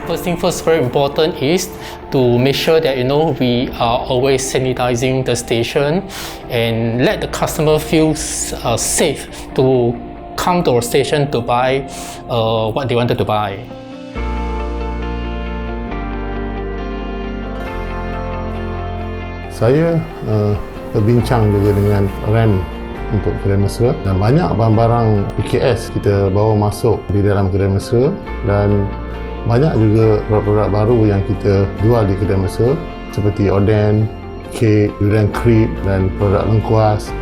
First thing first, very important is to make sure that we are always sanitizing the station and let the customer feel safe to come to our station to buy what they wanted to buy. Saya berbincang juga dengan RAM untuk kedai mesra dan banyak barang-barang PKS kita bawa masuk di dalam kedai mesra dan banyak juga produk-produk baru yang kita jual di kedai mesra seperti oden, kek, durian krip dan produk lengkuas.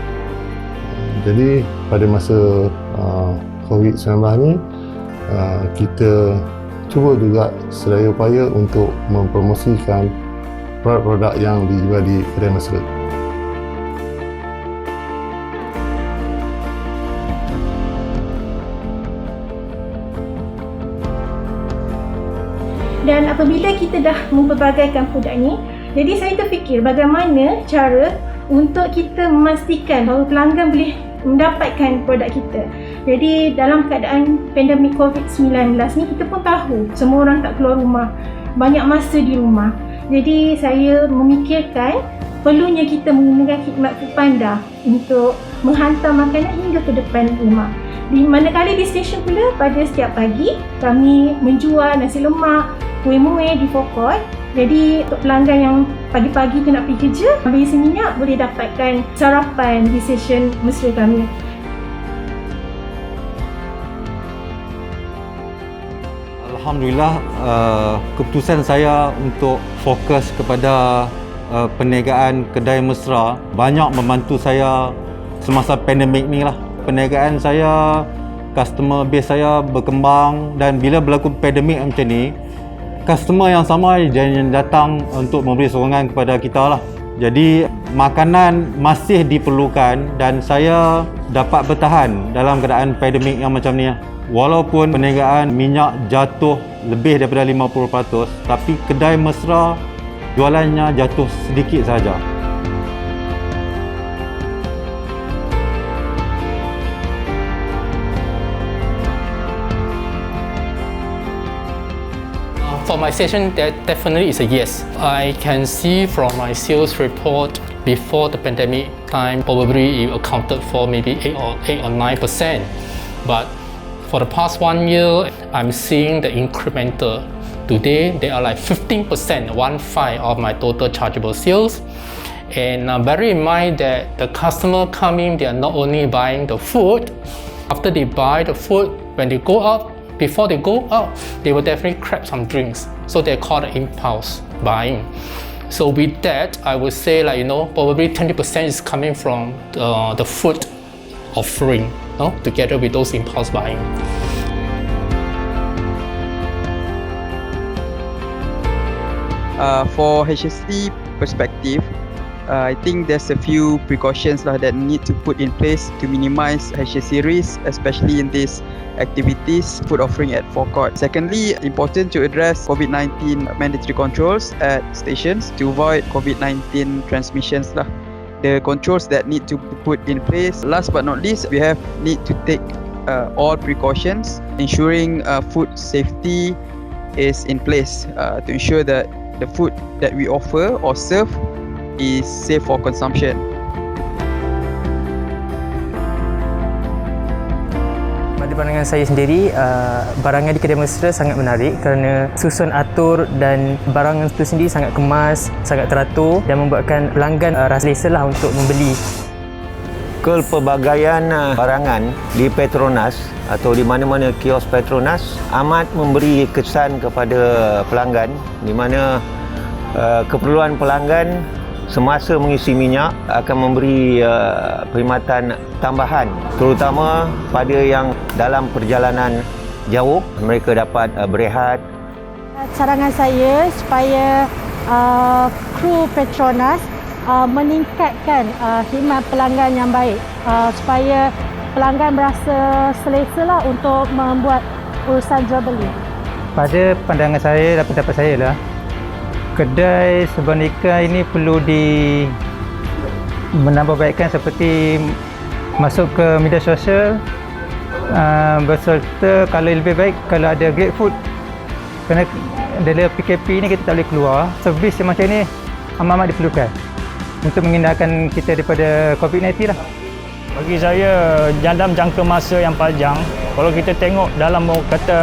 Jadi pada masa COVID-19 ni kita cuba juga sedaya upaya untuk mempromosikan produk-produk yang dijual di kedai mesra. Dan apabila kita dah mempelbagaikan produk ni, jadi saya terfikir bagaimana cara untuk kita memastikan bahawa pelanggan boleh mendapatkan produk kita. Jadi dalam keadaan pandemik COVID-19 ni, kita pun tahu semua orang tak keluar rumah, banyak masa di rumah. Jadi saya memikirkan perlunya kita menggunakan khidmat Foodpanda untuk menghantar makanan hingga ke depan rumah. Di manakala di stesen pula, pada setiap pagi kami menjual nasi lemak, kuih-muih di forecourt. Jadi untuk pelanggan yang pagi-pagi tu nak pergi kerja, ambil isi minyak, boleh dapatkan sarapan di stesen mesra kami. Alhamdulillah, keputusan saya untuk fokus kepada perniagaan kedai mesra banyak membantu saya semasa pandemik ni lah. Perniagaan saya, customer base saya berkembang dan bila berlaku pandemik macam ni, customer yang sama yang datang untuk memberi sokongan kepada kita lah. Jadi makanan masih diperlukan dan saya dapat bertahan dalam keadaan pandemik yang macam ni. Walaupun perniagaan minyak jatuh lebih daripada 50%, tapi kedai mesra jualannya jatuh sedikit saja. For my station, that definitely is a yes. I can see from my sales report before the pandemic time, probably it accounted for maybe 8 or 9%. But for the past 1 year, I'm seeing the incremental. Today, they are like 15%, 1/5 of my total chargeable sales. And bear in mind that the customer coming, they are not only buying the food. After they buy the food, when they go out, before they go out, they will definitely grab some drinks. So they call it impulse buying. So with that, I would say probably 20% is coming from the food offering, together with those impulse buying. For HSC perspective, I think there's a few precautions that need to put in place to minimize HSC risk, especially in these activities, food offering at forecourt. Secondly, important to address COVID-19 mandatory controls at stations to avoid COVID-19 transmissions lah. The controls that need to be put in place. Last but not least, we need to take all precautions, ensuring food safety is in place to ensure that the food that we offer or serve is safe for consumption. Pada pandangan saya sendiri, barangan di kedai mesra sangat menarik kerana susun atur dan barangan itu sendiri sangat kemas, sangat teratur dan membuatkan pelanggan rasa selesa lah untuk membeli. Pelbagaian barangan di Petronas atau di mana-mana kios Petronas amat memberi kesan kepada pelanggan, di mana keperluan pelanggan semasa mengisi minyak akan memberi perkhidmatan tambahan, terutama pada yang dalam perjalanan jauh mereka dapat berehat. Carangan saya supaya kru Petronas meningkatkan khidmat pelanggan yang baik, supaya pelanggan berasa selesa lah untuk membuat urusan jual beli. Pada pandangan saya dan pendapat saya lah, kedai sebenarnya ini perlu menambahbaikkan seperti masuk ke media sosial, berserta kalau lebih baik kalau ada great food Kerana dalam PKP ni kita tak boleh keluar. Servis yang macam ni amat-amat diperlukan untuk menghindarkan kita daripada COVID-19 lah. Bagi saya, dalam jangka masa yang panjang, kalau kita tengok dalam kata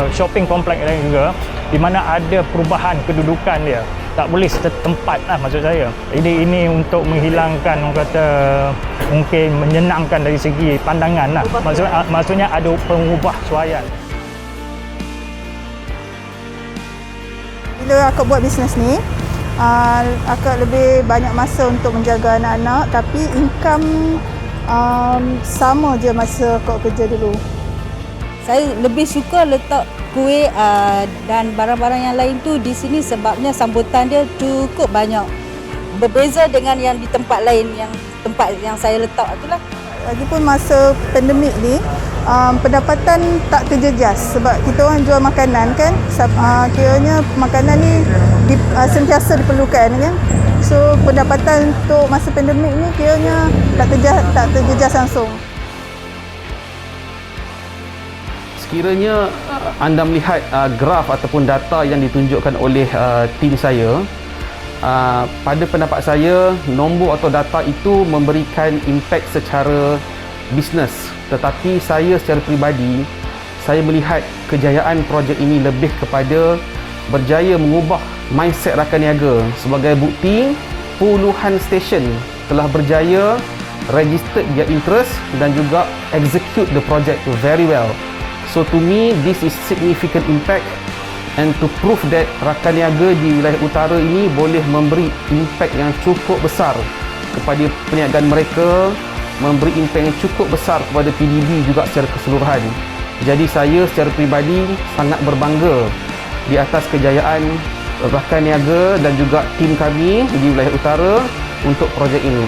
shopping kompleks lain juga, di mana ada perubahan kedudukan dia, tak boleh setempat lah maksud saya. Ini untuk menghilangkan, orang kata mungkin menyenangkan dari segi pandangan lah. Maksudnya ada pengubah suaian. Bila akak buat bisnes ni, akak lebih banyak masa untuk menjaga anak-anak, tapi income sama je masa akak kerja dulu. Saya lebih suka letak kuih dan barang-barang yang lain tu di sini sebabnya sambutan dia cukup banyak. Berbeza dengan yang di tempat lain, yang tempat yang saya letak itulah. Lagipun masa pandemik ni, pendapatan tak terjejas sebab kita orang jual makanan kan, kiranya makanan ni sentiasa diperlukan kan. So pendapatan untuk masa pandemik ni kiranya tak terjejas langsung. Sekiranya anda melihat graf ataupun data yang ditunjukkan oleh tim saya, pada pendapat saya nombor atau data itu memberikan impak secara bisnes, tetapi saya secara peribadi saya melihat kejayaan projek ini lebih kepada berjaya mengubah mindset rakan niaga. Sebagai bukti, puluhan stesen telah berjaya registered their interest dan juga execute the project very well. So to me, this is significant impact, and to prove that rakan niaga di wilayah utara ini boleh memberi impact yang cukup besar kepada perniagaan mereka, memberi impact yang cukup besar kepada PDB juga secara keseluruhan. Jadi saya secara peribadi sangat berbangga di atas kejayaan rakan niaga dan juga tim kami di wilayah utara untuk projek ini.